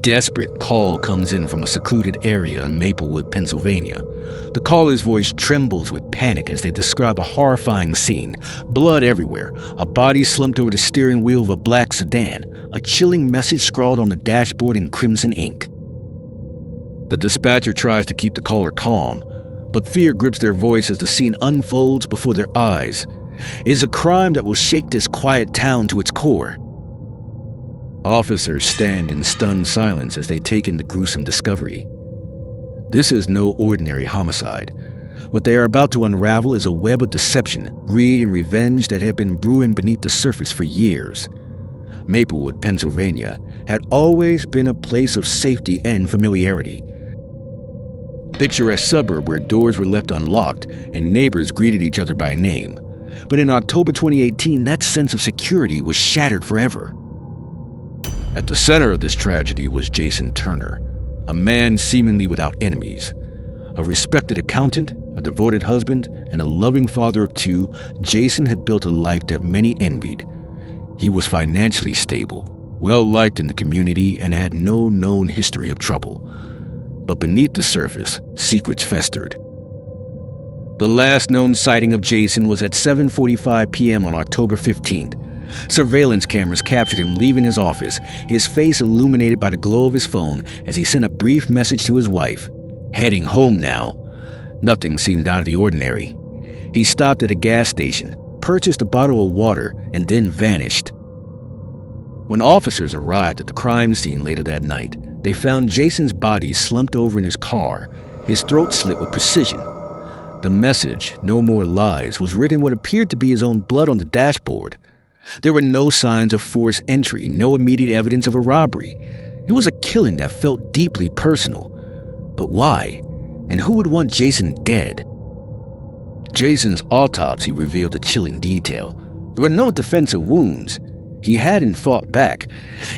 desperate call comes in from a secluded area in Maplewood, Pennsylvania. The caller's voice trembles with panic as they describe a horrifying scene. Blood everywhere, a body slumped over the steering wheel of a black sedan, a chilling message scrawled on the dashboard in crimson ink. The dispatcher tries to keep the caller calm, but fear grips their voice as the scene unfolds before their eyes. It is a crime that will shake this quiet town to its core. Officers stand in stunned silence as they take in the gruesome discovery. This is no ordinary homicide. What they are about to unravel is a web of deception, greed, and revenge that have been brewing beneath the surface for years. Maplewood, Pennsylvania, had always been a place of safety and familiarity. Picturesque suburb where doors were left unlocked and neighbors greeted each other by name. But in October 2018, that sense of security was shattered forever. At the center of this tragedy was Jason Turner, a man seemingly without enemies. A respected accountant, a devoted husband, and a loving father of two, Jason had built a life that many envied. He was financially stable, well-liked in the community, and had no known history of trouble. But beneath the surface, secrets festered. The last known sighting of Jason was at 7:45 p.m. on October 15th. Surveillance cameras captured him leaving his office, his face illuminated by the glow of his phone as he sent a brief message to his wife. Heading home now. Nothing seemed out of the ordinary. He stopped at a gas station, purchased a bottle of water, and then vanished. When officers arrived at the crime scene later that night, they found Jason's body slumped over in his car, his throat slit with precision. The message, "No more lies," was written in what appeared to be his own blood on the dashboard. There were no signs of forced entry, no immediate evidence of a robbery. It was a killing that felt deeply personal. But why? And who would want Jason dead? Jason's autopsy revealed a chilling detail. There were no defensive wounds. He hadn't fought back.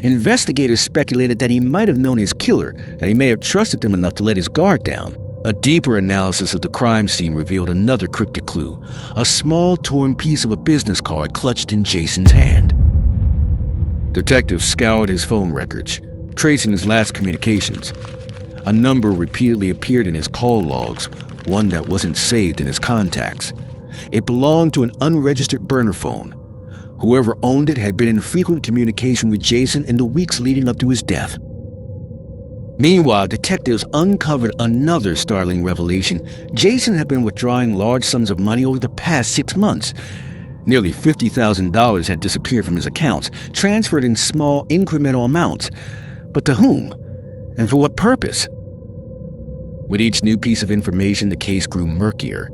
Investigators speculated that he might have known his killer, that he may have trusted him enough to let his guard down. A deeper analysis of the crime scene revealed another cryptic clue, a small torn piece of a business card clutched in Jason's hand. Detectives scoured his phone records, tracing his last communications. A number repeatedly appeared in his call logs, one that wasn't saved in his contacts. It belonged to an unregistered burner phone. Whoever owned it had been in frequent communication with Jason in the weeks leading up to his death. Meanwhile, detectives uncovered another startling revelation. Jason had been withdrawing large sums of money over the past 6 months. Nearly $50,000 had disappeared from his accounts, transferred in small, incremental amounts. But to whom? And for what purpose? With each new piece of information, the case grew murkier.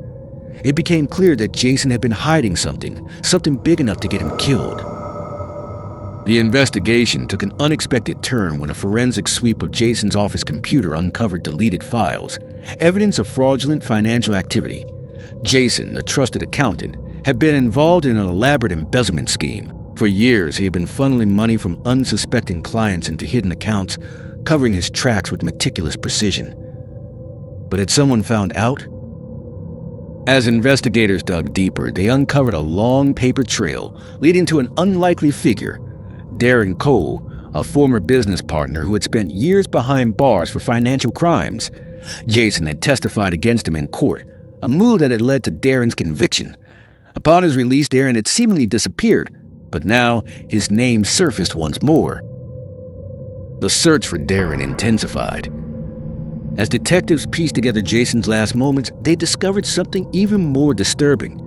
It became clear that Jason had been hiding something big enough to get him killed. The investigation took an unexpected turn when a forensic sweep of Jason's office computer uncovered deleted files, evidence of fraudulent financial activity. Jason, the trusted accountant, had been involved in an elaborate embezzlement scheme. For years, he had been funneling money from unsuspecting clients into hidden accounts, covering his tracks with meticulous precision. But had someone found out? As investigators dug deeper, they uncovered a long paper trail leading to an unlikely figure, Darren Cole, a former business partner who had spent years behind bars for financial crimes. Jason had testified against him in court, a move that had led to Darren's conviction. Upon his release, Darren had seemingly disappeared, but now his name surfaced once more. The search for Darren intensified. As detectives pieced together Jason's last moments, they discovered something even more disturbing.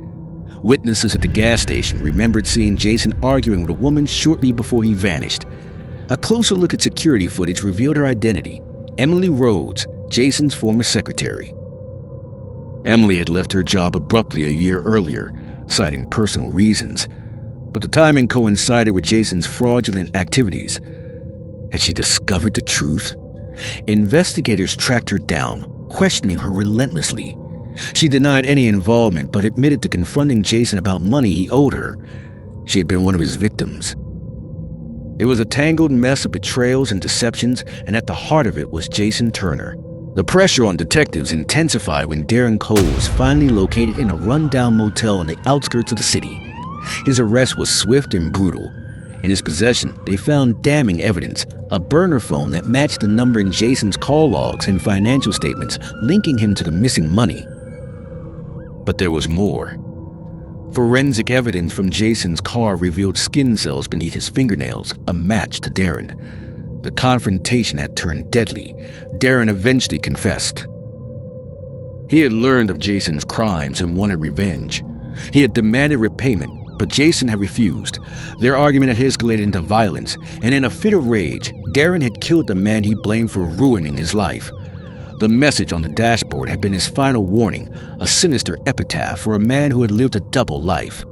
Witnesses at the gas station remembered seeing Jason arguing with a woman shortly before he vanished. A closer look at security footage revealed her identity, Emily Rhodes, Jason's former secretary. Emily had left her job abruptly a year earlier, citing personal reasons, but the timing coincided with Jason's fraudulent activities. Had she discovered the truth? Investigators tracked her down, questioning her relentlessly. She denied any involvement, but admitted to confronting Jason about money he owed her. She had been one of his victims. It was a tangled mess of betrayals and deceptions, and at the heart of it was Jason Turner. The pressure on detectives intensified when Darren Cole was finally located in a rundown motel on the outskirts of the city. His arrest was swift and brutal. In his possession, they found damning evidence, a burner phone that matched the number in Jason's call logs and financial statements, linking him to the missing money. But there was more. Forensic evidence from Jason's car revealed skin cells beneath his fingernails, a match to Darren. The confrontation had turned deadly. Darren eventually confessed. He had learned of Jason's crimes and wanted revenge. He had demanded repayment, but Jason had refused. Their argument had escalated into violence, and in a fit of rage, Darren had killed the man he blamed for ruining his life. The message on the dashboard had been his final warning, a sinister epitaph for a man who had lived a double life.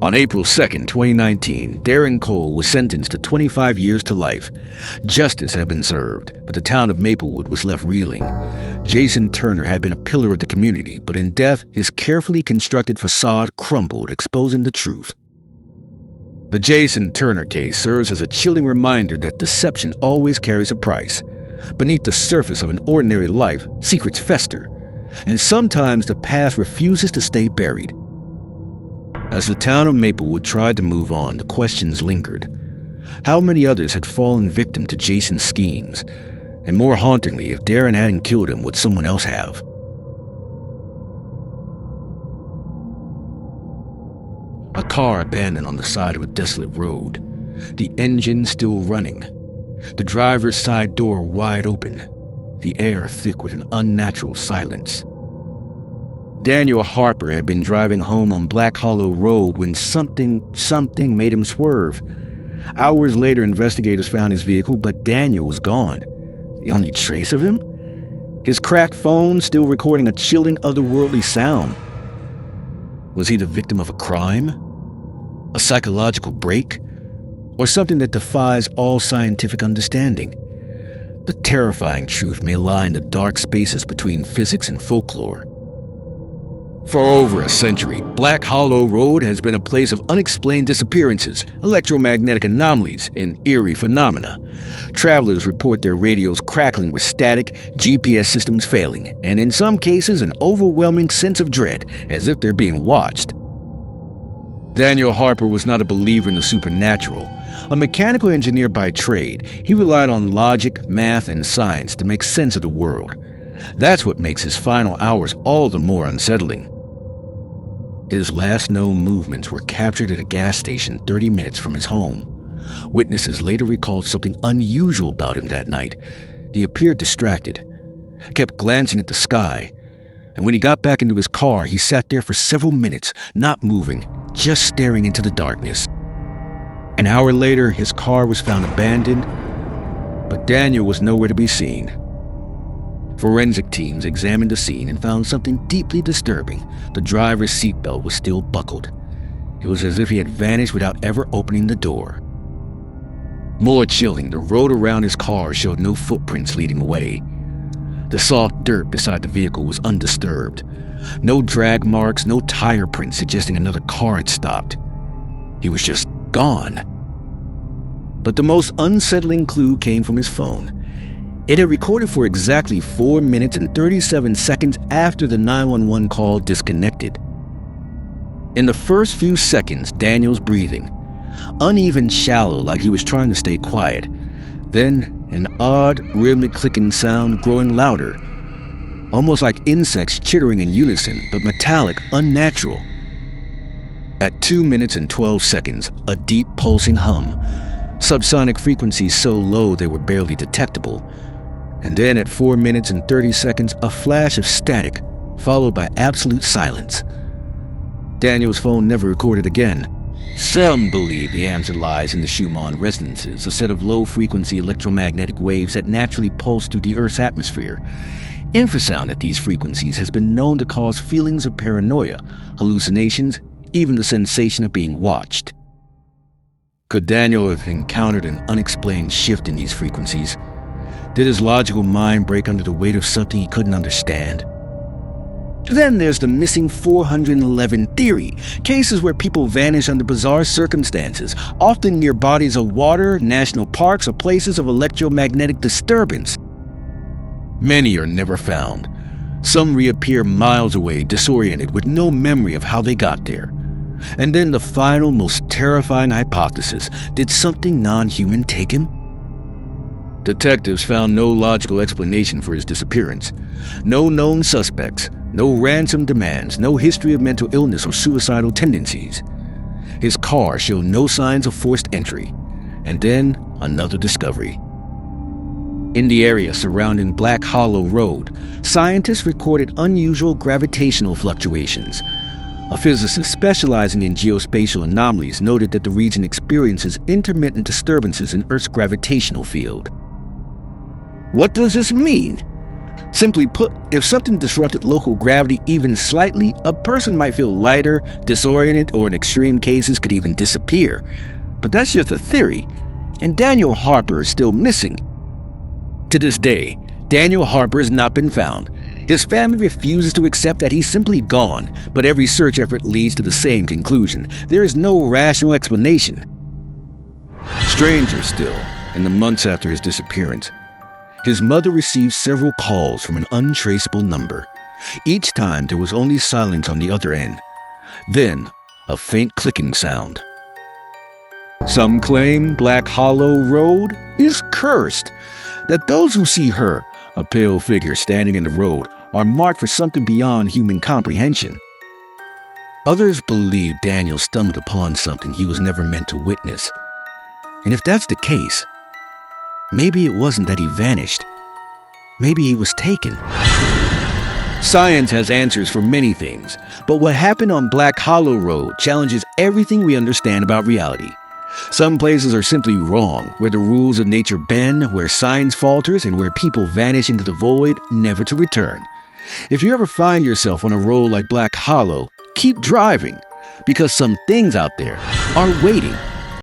On April 2nd, 2019, Darren Cole was sentenced to 25 years to life. Justice had been served, but the town of Maplewood was left reeling. Jason Turner had been a pillar of the community, but in death, his carefully constructed facade crumbled, exposing the truth. The Jason Turner case serves as a chilling reminder that deception always carries a price. Beneath the surface of an ordinary life, secrets fester, and sometimes the past refuses to stay buried. As the town of Maplewood tried to move on, the questions lingered. How many others had fallen victim to Jason's schemes? And more hauntingly, if Darren hadn't killed him, would someone else have? A car abandoned on the side of a desolate road. The engine still running. The driver's side door wide open. The air thick with an unnatural silence. Daniel Harper had been driving home on Black Hollow Road when something made him swerve. Hours later, investigators found his vehicle, but Daniel was gone. The only trace of him? His cracked phone still recording a chilling, otherworldly sound. Was he the victim of a crime? A psychological break? Or something that defies all scientific understanding? The terrifying truth may lie in the dark spaces between physics and folklore. For over a century, Black Hollow Road has been a place of unexplained disappearances, electromagnetic anomalies, and eerie phenomena. Travelers report their radios crackling with static, GPS systems failing, and in some cases an overwhelming sense of dread, as if they're being watched. Daniel Harper was not a believer in the supernatural. A mechanical engineer by trade, he relied on logic, math, and science to make sense of the world. That's what makes his final hours all the more unsettling. His last known movements were captured at a gas station 30 minutes from his home. Witnesses later recalled something unusual about him that night. He appeared distracted, kept glancing at the sky, and when he got back into his car, he sat there for several minutes, not moving, just staring into the darkness. An hour later, his car was found abandoned, but Daniel was nowhere to be seen. Forensic teams examined the scene and found something deeply disturbing. The driver's seatbelt was still buckled. It was as if he had vanished without ever opening the door. More chilling, the road around his car showed no footprints leading away. The soft dirt beside the vehicle was undisturbed. No drag marks, no tire prints suggesting another car had stopped. He was just gone. But the most unsettling clue came from his phone. It had recorded for exactly 4 minutes and 37 seconds after the 911 call disconnected. In the first few seconds, Daniel's breathing, uneven, shallow, like he was trying to stay quiet. Then an odd, rhythmic clicking sound growing louder, almost like insects chittering in unison, but metallic, unnatural. At 2 minutes and 12 seconds, a deep pulsing hum, subsonic frequencies so low they were barely detectable. And then at 4 minutes and 30 seconds, a flash of static, followed by absolute silence. Daniel's phone never recorded again. Some believe the answer lies in the Schumann resonances, a set of low-frequency electromagnetic waves that naturally pulse through the Earth's atmosphere. Infrasound at these frequencies has been known to cause feelings of paranoia, hallucinations, even the sensation of being watched. Could Daniel have encountered an unexplained shift in these frequencies? Did his logical mind break under the weight of something he couldn't understand? Then there's the missing 411 theory, cases where people vanish under bizarre circumstances, often near bodies of water, national parks, or places of electromagnetic disturbance. Many are never found. Some reappear miles away, disoriented, with no memory of how they got there. And then the final, most terrifying hypothesis: did something non-human take him? Detectives found no logical explanation for his disappearance. No known suspects, no ransom demands, no history of mental illness or suicidal tendencies. His car showed no signs of forced entry. And then another discovery. In the area surrounding Black Hollow Road, scientists recorded unusual gravitational fluctuations. A physicist specializing in geospatial anomalies noted that the region experiences intermittent disturbances in Earth's gravitational field. What does this mean? Simply put, if something disrupted local gravity even slightly, a person might feel lighter, disoriented, or in extreme cases could even disappear. But that's just a theory, and Daniel Harper is still missing. To this day, Daniel Harper has not been found. His family refuses to accept that he's simply gone, but every search effort leads to the same conclusion. There is no rational explanation. Stranger still, in the months after his disappearance, his mother received several calls from an untraceable number. Each time there was only silence on the other end. Then, a faint clicking sound. Some claim Black Hollow Road is cursed, that those who see her, a pale figure standing in the road, are marked for something beyond human comprehension. Others believe Daniel stumbled upon something he was never meant to witness. And if that's the case, maybe it wasn't that he vanished. Maybe he was taken. Science has answers for many things, but what happened on Black Hollow Road challenges everything we understand about reality. Some places are simply wrong, where the rules of nature bend, where science falters, and where people vanish into the void, never to return. If you ever find yourself on a road like Black Hollow, keep driving, because some things out there are waiting